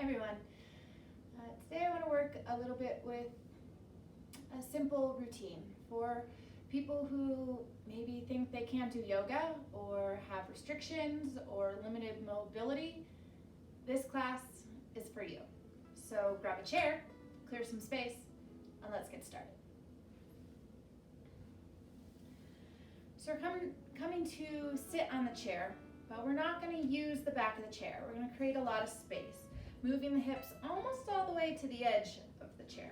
everyone. Today I want to work a little bit with a simple routine for people who maybe think they can't do yoga or have restrictions or limited mobility. This class is for you. So grab a chair, clear some space, and let's get started. So we're coming to sit on the chair, but we're not going to use the back of the chair. We're going to create a lot of space, moving the hips almost all the way to the edge of the chair.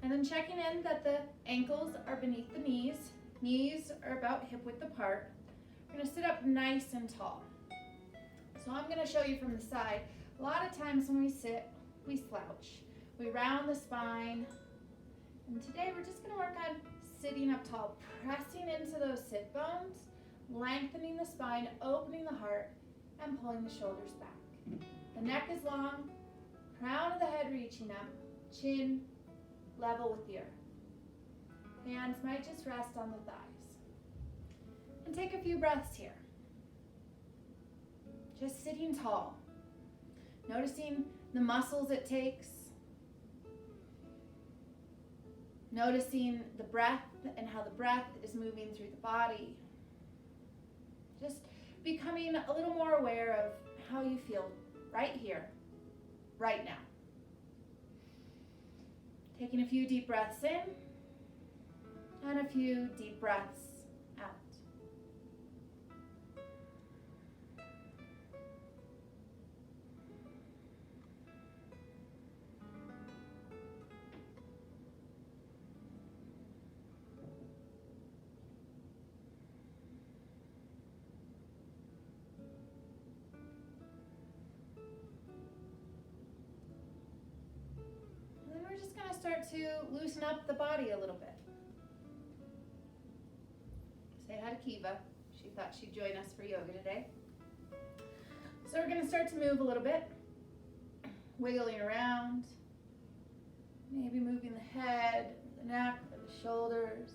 And then checking in that the ankles are beneath the knees. Knees are about hip width apart. We're going to sit up nice and tall. So I'm going to show you from the side. A lot of times when we sit, we slouch. We round the spine. And today we're just going to work on sitting up tall, pressing into those sit bones, lengthening the spine, opening the heart, and pulling the shoulders back. The neck is long, crown of the head reaching up, chin level with the earth. Hands might just rest on the thighs. And take a few breaths here. Just sitting tall. Noticing the muscles it takes. Noticing the breath and how the breath is moving through the body. Just becoming a little more aware of how you feel right here, right now. Taking a few deep breaths in and a few deep breaths out. We're just going to start to loosen up the body a little bit. Say hi to Kiva. She thought she'd join us for yoga today. So we're going to start to move a little bit, wiggling around, maybe moving the head, the neck, or the shoulders.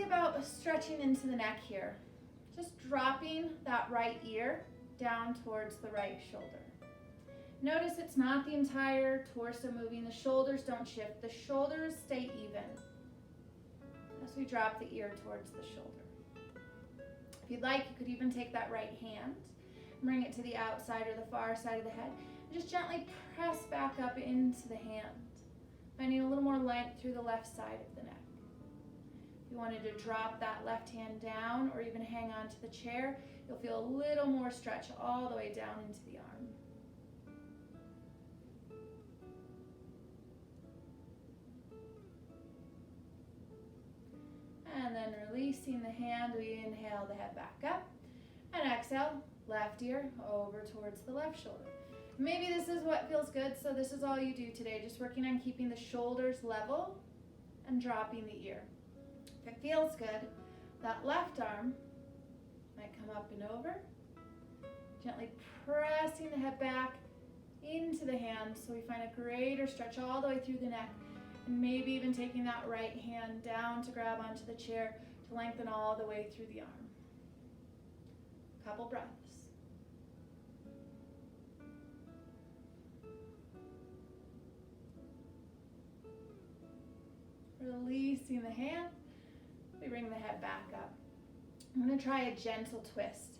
About stretching into the neck here. Just dropping that right ear down towards the right shoulder. Notice it's not the entire torso moving. The shoulders don't shift. The shoulders stay even as we drop the ear towards the shoulder. If you'd like, you could even take that right hand and bring it to the outside or the far side of the head and just gently press back up into the hand, finding a little more length through the left side of the neck. If you wanted to drop that left hand down or even hang on to the chair, you'll feel a little more stretch all the way down into the arm. And then releasing the hand, we inhale the head back up. And exhale, left ear over towards the left shoulder. Maybe this is what feels good, so this is all you do today, just working on keeping the shoulders level and dropping the ear. If it feels good, that left arm might come up and over. Gently pressing the head back into the hand so we find a greater stretch all the way through the neck. And maybe even taking that right hand down to grab onto the chair to lengthen all the way through the arm. Couple breaths. Releasing the hand. We bring the head back up. I'm going to try a gentle twist.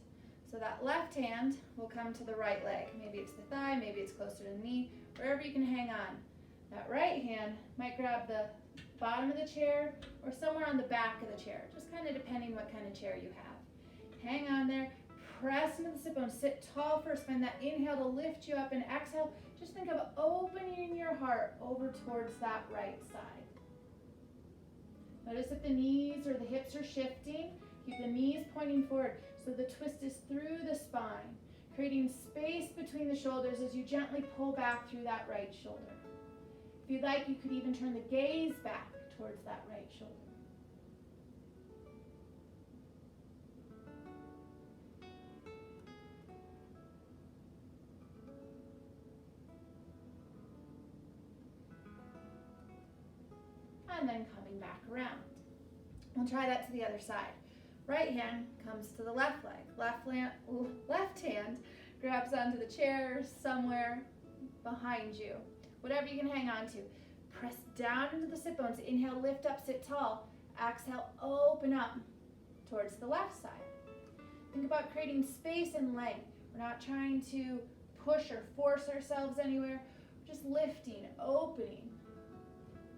So that left hand will come to the right leg. Maybe it's the thigh, maybe it's closer to the knee, wherever you can hang on. That right hand might grab the bottom of the chair or somewhere on the back of the chair, just kind of depending what kind of chair you have. Hang on there, press into the sit bones, sit tall first, find that inhale to lift you up, and exhale, just think of opening your heart over towards that right side. Notice if the knees or the hips are shifting, keep the knees pointing forward so the twist is through the spine, creating space between the shoulders as you gently pull back through that right shoulder. If you'd like, you could even turn the gaze back towards that right shoulder. And then coming back around. We'll try that to the other side. Right hand comes to the left leg. Left hand grabs onto the chair somewhere behind you. Whatever you can hang on to. Press down into the sit bones. Inhale, lift up, sit tall. Exhale, open up towards the left side. Think about creating space and length. We're not trying to push or force ourselves anywhere. We're just lifting, opening.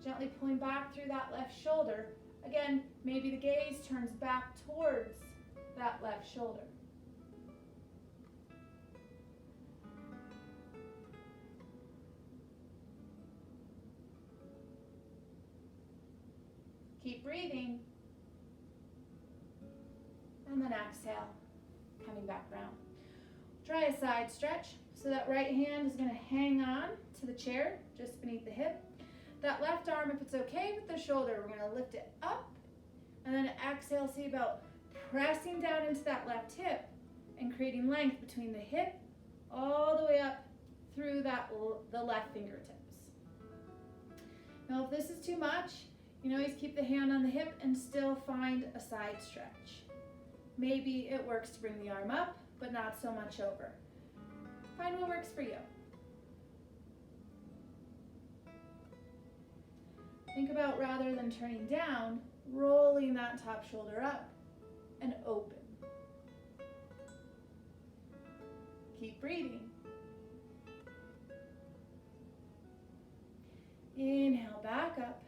Gently pulling back through that left shoulder. Again, maybe the gaze turns back towards that left shoulder. Keep breathing. And then exhale, coming back round. Try a side stretch. So that right hand is going to hang on to the chair just beneath the hip. That left arm, if it's okay with the shoulder, we're going to lift it up. And then exhale, see about pressing down into that left hip and creating length between the hip all the way up through the left fingertips. Now, if this is too much, you can always keep the hand on the hip and still find a side stretch. Maybe it works to bring the arm up, but not so much over. Find what works for you. Think about, rather than turning down, rolling that top shoulder up and open. Keep breathing. Inhale, back up,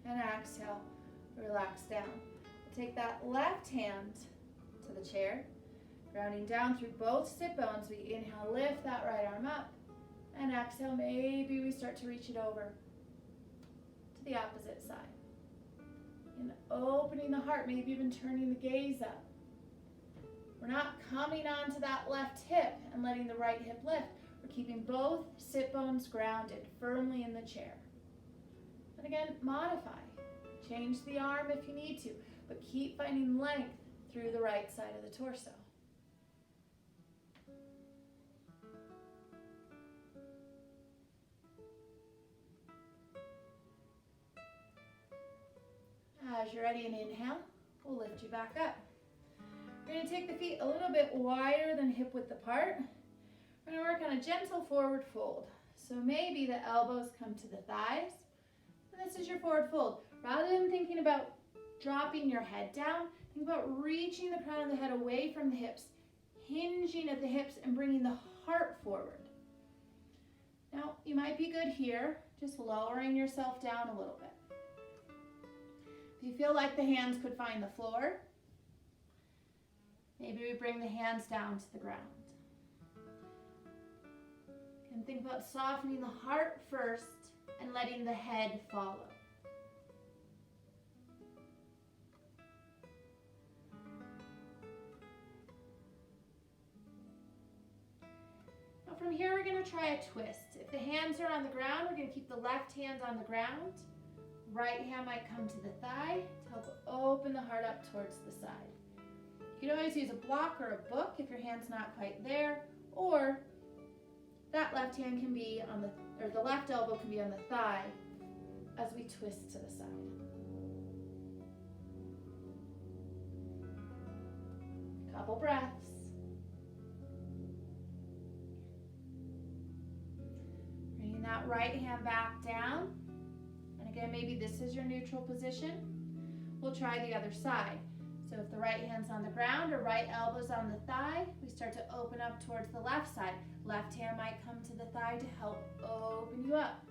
and exhale, relax down. Take that left hand to the chair, grounding down through both sit bones. We inhale, lift that right arm up, and exhale, maybe we start to reach it over to the opposite side. And opening the heart, maybe even turning the gaze up. We're not coming onto that left hip and letting the right hip lift. We're keeping both sit bones grounded firmly in the chair. And again, modify. Change the arm if you need to, but keep finding length through the right side of the torso. As you're ready, and inhale, we'll lift you back up. We're going to take the feet a little bit wider than hip width apart. We're going to work on a gentle forward fold. So maybe the elbows come to the thighs, and this is your forward fold. Rather than thinking about dropping your head down, think about reaching the crown of the head away from the hips, hinging at the hips and bringing the heart forward. Now, you might be good here, just lowering yourself down a little bit. If you feel like the hands could find the floor, maybe we bring the hands down to the ground. And think about softening the heart first and letting the head follow. Now from here, we're going to try a twist. If the hands are on the ground, we're going to keep the left hand on the ground. Right hand might come to the thigh to help open the heart up towards the side. You can always use a block or a book if your hand's not quite there, or that left hand can be on the left elbow can be on the thigh as we twist to the side. Couple breaths. Bringing that right hand back down. And again, maybe this is your neutral position. We'll try the other side. So if the right hand's on the ground or right elbow's on the thigh, we start to open up towards the left side. Left hand might come to the thigh to help open you up.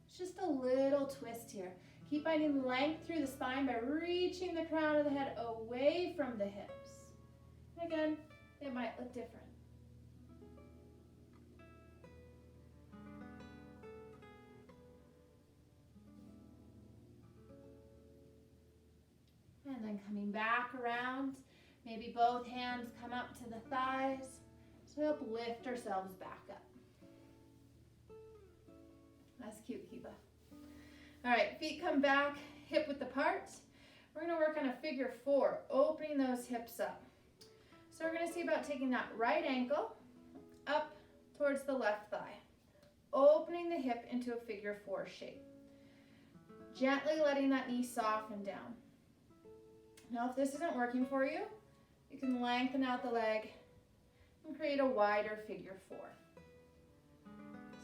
It's just a little twist here. Keep finding length through the spine by reaching the crown of the head away from the hips. And again, it might look different. And then coming back around, maybe both hands come up to the thighs. So we help lift ourselves back up. That's cute, Kiba. All right, feet come back, hip width apart. We're gonna work on a figure four, opening those hips up. So we're gonna see about taking that right ankle up towards the left thigh. opening the hip into a figure 4 shape. Gently letting that knee soften down. Now, if this isn't working for you, you can lengthen out the leg and create a wider figure 4.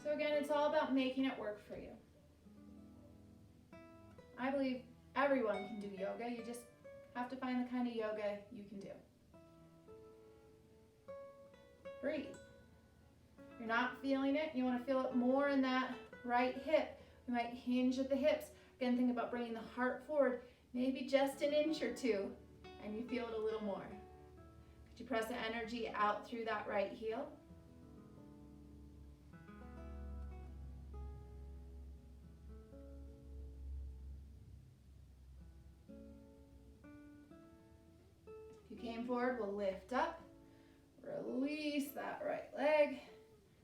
So again, it's all about making it work for you. I believe everyone can do yoga. You just have to find the kind of yoga you can do. Breathe. If you're not feeling it, you want to feel it more in that right hip. You might hinge at the hips. Again, think about bringing the heart forward, maybe just an inch or two, and you feel it a little more. Could you press the energy out through that right heel? If you came forward, we'll lift up, release that right leg,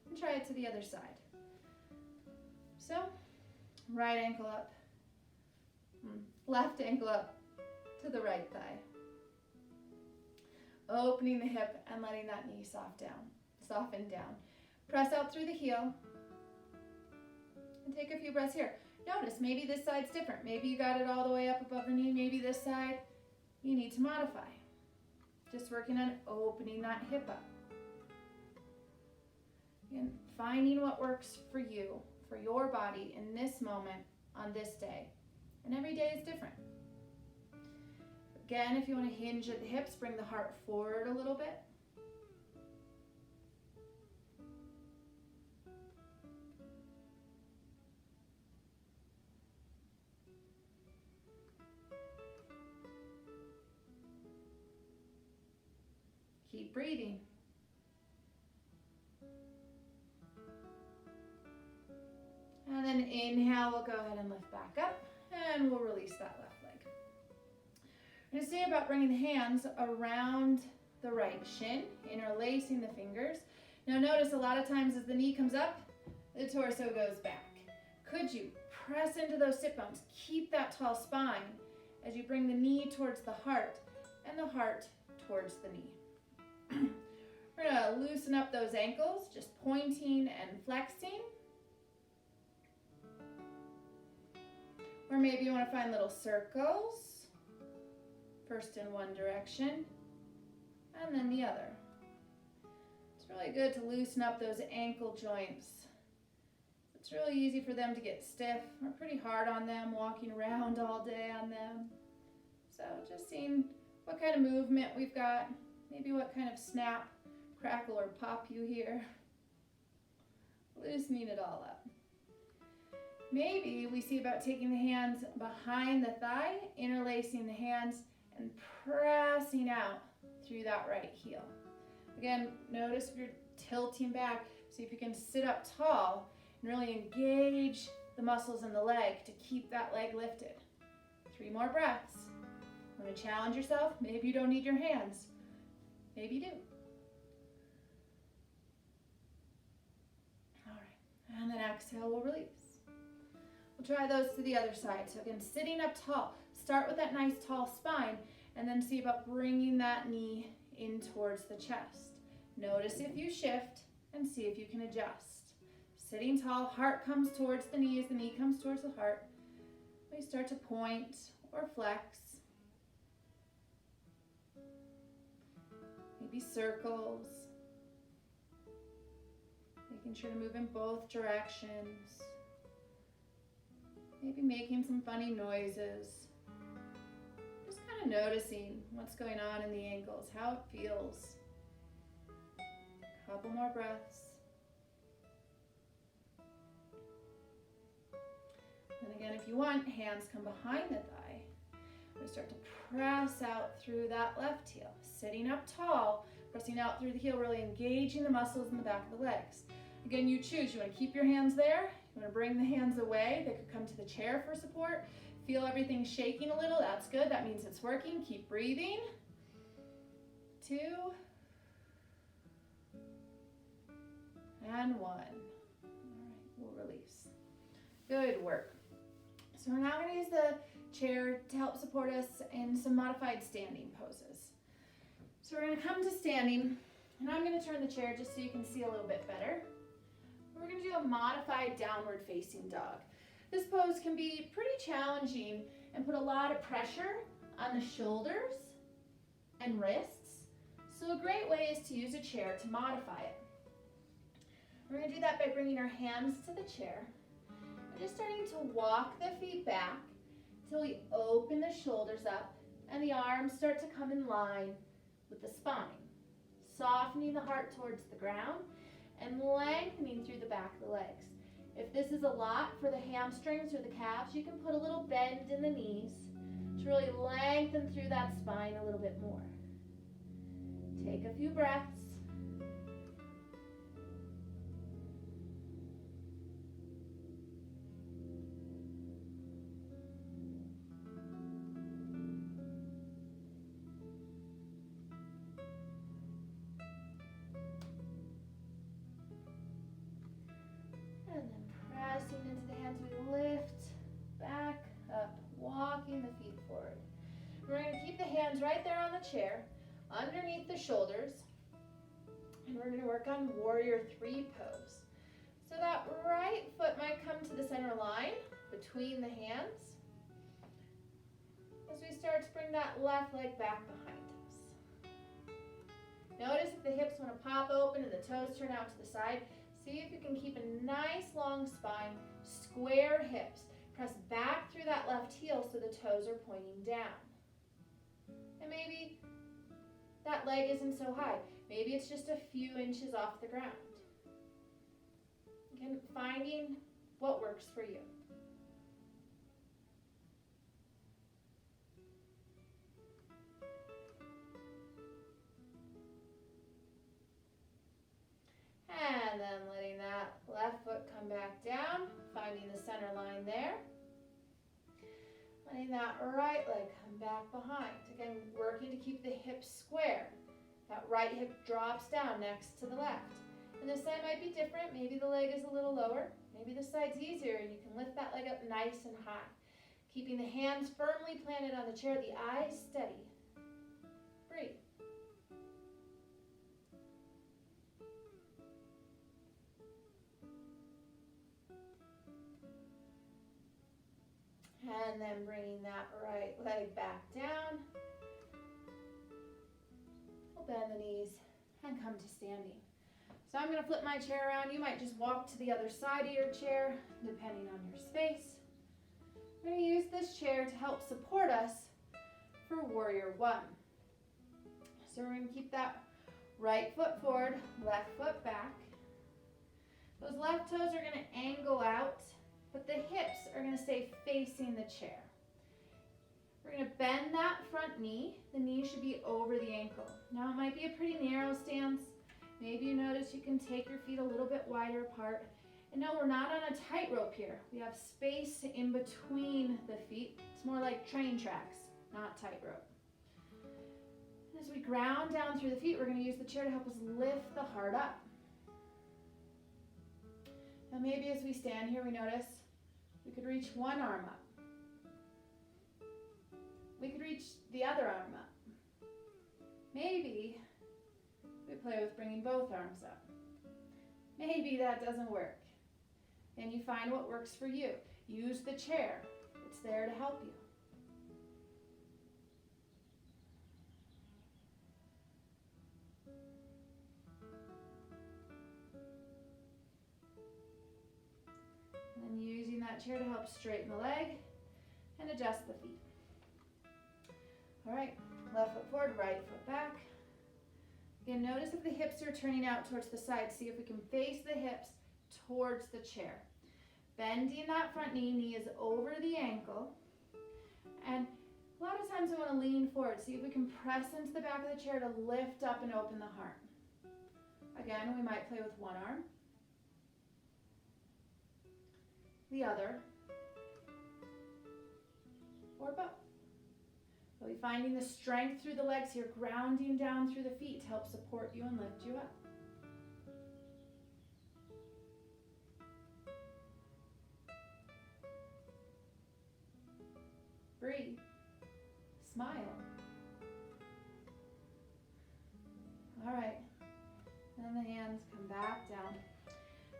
and try it to the other side. So, right ankle up, left ankle up to the right thigh. Opening the hip and letting that knee soften down. Press out through the heel and take a few breaths here. Notice maybe this side's different. Maybe you got it all the way up above the knee. Maybe this side you need to modify. Just working on opening that hip up. And finding what works for you, for your body in this moment on this day. And every day is different. Again, if you want to hinge at the hips, bring the heart forward a little bit. Keep breathing. And then inhale, we'll go ahead and lift back up, and we'll release that left leg. We're going to say about bringing the hands around the right shin, interlacing the fingers. Now notice a lot of times as the knee comes up, the torso goes back. Could you press into those sit bones? Keep that tall spine as you bring the knee towards the heart and the heart towards the knee. We're going to loosen up those ankles, just pointing and flexing. Or maybe you want to find little circles. First in one direction, and then the other. It's really good to loosen up those ankle joints. It's really easy for them to get stiff. We're pretty hard on them, walking around all day on them. So just seeing what kind of movement we've got, maybe what kind of snap, crackle, or pop you hear. Loosening it all up. Maybe we see about taking the hands behind the thigh, interlacing the hands, and pressing out through that right heel. Again, notice if you're tilting back, see if you can sit up tall and really engage the muscles in the leg to keep that leg lifted. 3 more breaths. You want to challenge yourself? Maybe you don't need your hands. Maybe you do. All right, and then exhale, we'll release. We'll try those to the other side. So again, sitting up tall. Start with that nice tall spine and then see about bringing that knee in towards the chest. Notice if you shift and see if you can adjust. Sitting tall, heart comes towards the knee as the knee comes towards the heart. We start to point or flex. Maybe circles. Making sure to move in both directions. Maybe making some funny noises. Just kind of noticing what's going on in the ankles, how it feels. Couple more breaths. And again, if you want, hands come behind the thigh. We start to press out through that left heel. Sitting up tall, pressing out through the heel, really engaging the muscles in the back of the legs. Again, you choose. You want to keep your hands there. You want to bring the hands away. They could come to the chair for support. Feel everything shaking a little. That's good. That means it's working. Keep breathing. 2. And 1. All right, we'll release. Good work. So we're now going to use the chair to help support us in some modified standing poses. So we're going to come to standing, and I'm going to turn the chair just so you can see a little bit better. We're going to do a modified downward facing dog. This pose can be pretty challenging and put a lot of pressure on the shoulders and wrists. So a great way is to use a chair to modify it. We're going to do that by bringing our hands to the chair and just starting to walk the feet back until we open the shoulders up and the arms start to come in line with the spine. Softening the heart towards the ground and lengthening through the back of the legs. If this is a lot for the hamstrings or the calves, you can put a little bend in the knees to really lengthen through that spine a little bit more. Take a few breaths. And then pressing into the hands, we lift back up, walking the feet forward. We're going to keep the hands right there on the chair, underneath the shoulders, and we're going to work on Warrior 3 pose. So that right foot might come to the center line between the hands as we start to bring that left leg back behind us. Notice if the hips want to pop open and the toes turn out to the side. See if you can keep a nice long spine, square hips. Press back through that left heel so the toes are pointing down. And maybe that leg isn't so high. Maybe it's just a few inches off the ground. Again, finding what works for you. And then letting that left foot come back down, finding the center line there. Letting that right leg come back behind. Again, working to keep the hips square. That right hip drops down next to the left. And this side might be different. Maybe the leg is a little lower. Maybe this side's easier and you can lift that leg up nice and high. Keeping the hands firmly planted on the chair, the eyes steady. Breathe. And then bringing that right leg back down. We'll bend the knees and come to standing. So I'm going to flip my chair around. You might just walk to the other side of your chair, depending on your space. We're going to use this chair to help support us for Warrior 1. So we're going to keep that right foot forward, left foot back. Those left toes are going to angle out, but the hips are going to stay facing the chair. We're going to bend that front knee. The knee should be over the ankle. Now it might be a pretty narrow stance. Maybe you notice you can take your feet a little bit wider apart. And no, we're not on a tightrope here. We have space in between the feet. It's more like train tracks, not tightrope. As we ground down through the feet, we're going to use the chair to help us lift the heart up. Now maybe as we stand here, we notice we could reach one arm up. We could reach the other arm up. Maybe we play with bringing both arms up. Maybe that doesn't work. And you find what works for you. Use the chair. It's there to help you. And then using that chair to help straighten the leg and adjust the feet. All right, left foot forward, right foot back. Again, notice if the hips are turning out towards the side. See if we can face the hips towards the chair. Bending that front knee, knee is over the ankle. And a lot of times we want to lean forward. See if we can press into the back of the chair to lift up and open the heart. Again, we might play with one arm, the other, or both. We'll be finding the strength through the legs here, grounding down through the feet to help support you and lift you up. Breathe. Smile. All right. And then the hands come back down.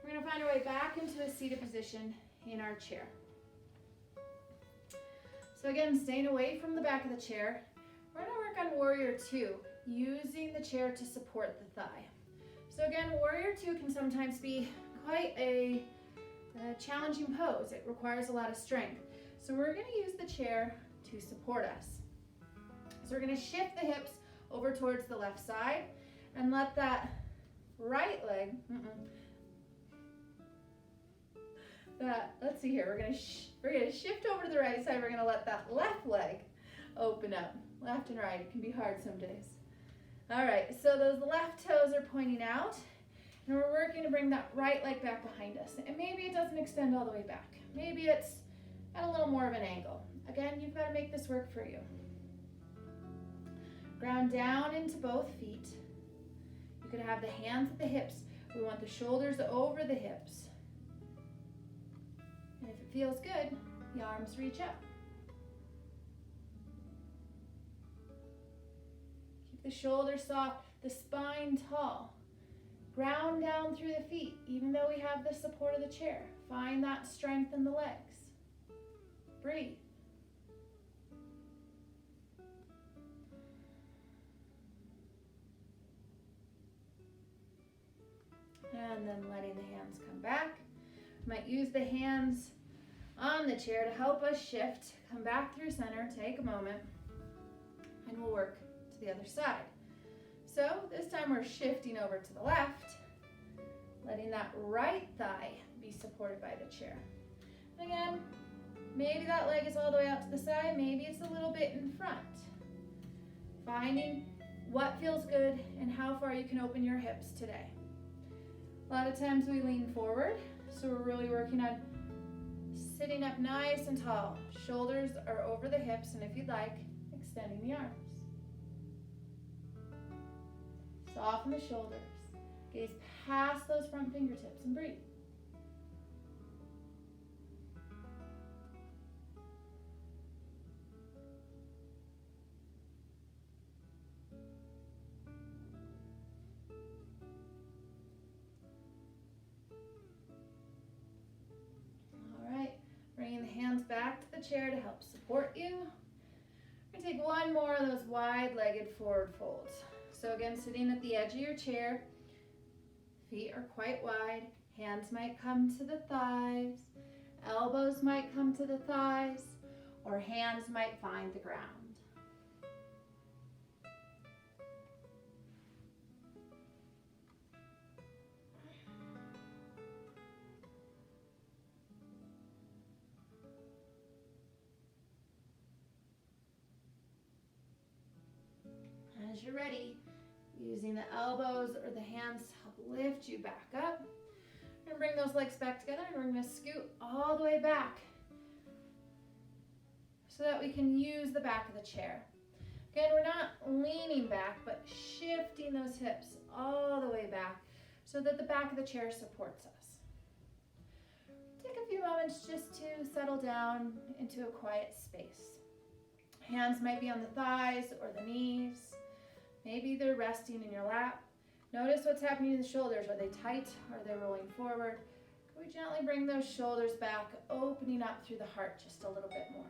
We're We're going to find our way back into a seated position in our chair. So again, staying away from the back of the chair, we're going to work on Warrior Two, using the chair to support the thigh. So again, Warrior Two can sometimes be quite a challenging pose. It requires a lot of strength. So we're going to use the chair to support us. So we're going to shift the hips over towards the left side and let that right leg, let's see here, we're going to shift over to the right side. We're going to let that left leg open up. Left and right, it can be hard some days. All right, so those left toes are pointing out, and we're working to bring that right leg back behind us. And maybe it doesn't extend all the way back. Maybe it's at a little more of an angle. Again, you've got to make this work for you. Ground down into both feet. You could have the hands at the hips. We want the shoulders over the hips. And if it feels good, the arms reach up. Keep the shoulders soft, the spine tall. Ground down through the feet, even though we have the support of the chair. Find that strength in the legs. Breathe. And then letting the hands come back. Might use the hands on the chair to help us shift. Come back through center, take a moment, and we'll work to the other side. So this time we're shifting over to the left, letting that right thigh be supported by the chair. And again, maybe that leg is all the way out to the side, maybe it's a little bit in front. Finding what feels good and how far you can open your hips today. A lot of times we lean forward, so we're really working on sitting up nice and tall. Shoulders are over the hips, and if you'd like, extending the arms. Soften the shoulders. Gaze past those front fingertips and breathe. Bringing the hands back to the chair to help support you. We're going to take one more of those wide-legged forward folds. So again, sitting at the edge of your chair, feet are quite wide, hands might come to the thighs, elbows might come to the thighs, or hands might find the ground. As you're ready, using the elbows or the hands to help lift you back up. We're going to bring those legs back together and we're going to scoot all the way back so that we can use the back of the chair. Again, we're not leaning back, but shifting those hips all the way back so that the back of the chair supports us. Take a few moments just to settle down into a quiet space. Hands might be on the thighs or the knees. Maybe they're resting in your lap. Notice what's happening to the shoulders. Are they tight? Are they rolling forward? Can we gently bring those shoulders back, opening up through the heart just a little bit more.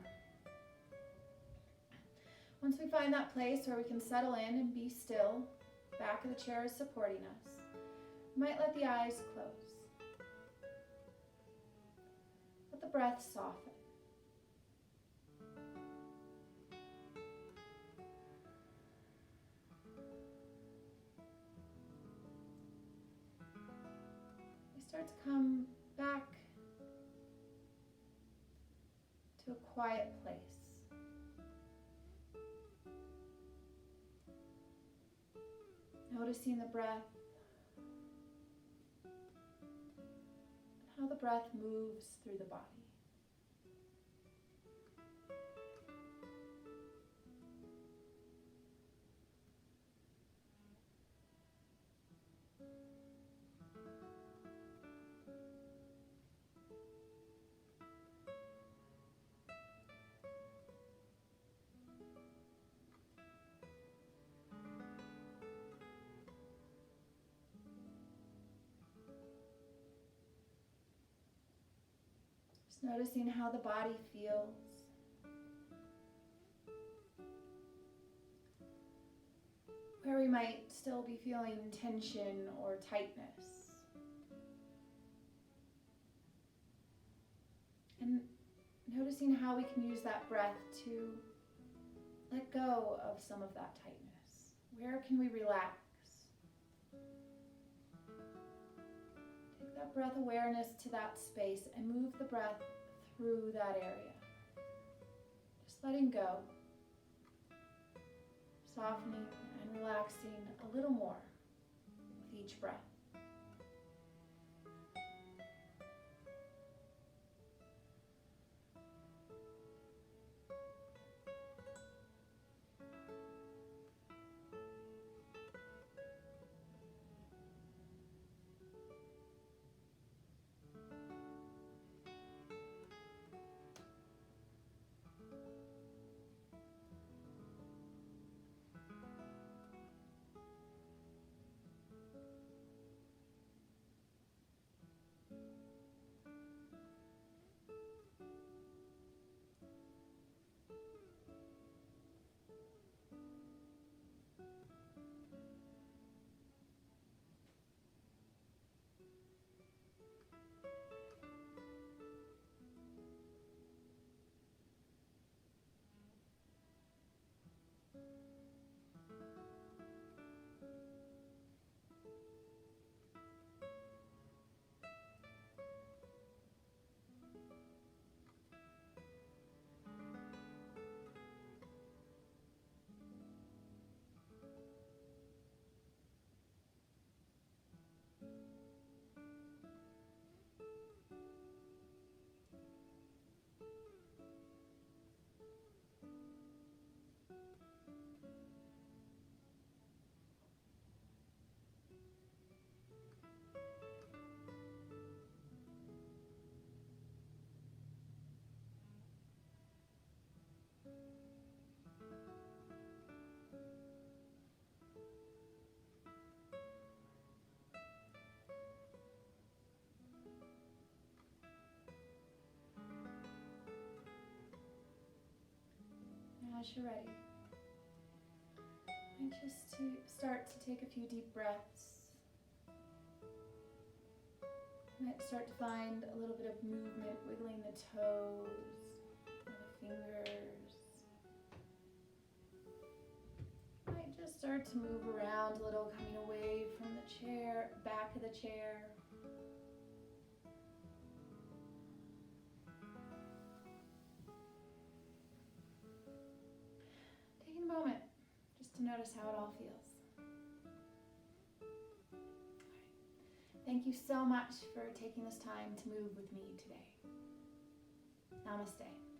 Once we find that place where we can settle in and be still, back of the chair is supporting us, we might let the eyes close. Let the breath soften. Start to come back to a quiet place. Noticing the breath, and how the breath moves through the body. Just noticing how the body feels. Where we might still be feeling tension or tightness. And noticing how we can use that breath to let go of some of that tightness. Where can we relax? Take that breath awareness to that space and move the breath through that area. Just letting go. Softening and relaxing a little more with each breath. As you're ready, and just to start to take a few deep breaths. You might start to find a little bit of movement, wiggling the toes, and the fingers. You might just start to move around a little, coming away from the chair, back of the chair. Taking a moment just to notice how it all feels. Thank you so much for taking this time to move with me today. Namaste.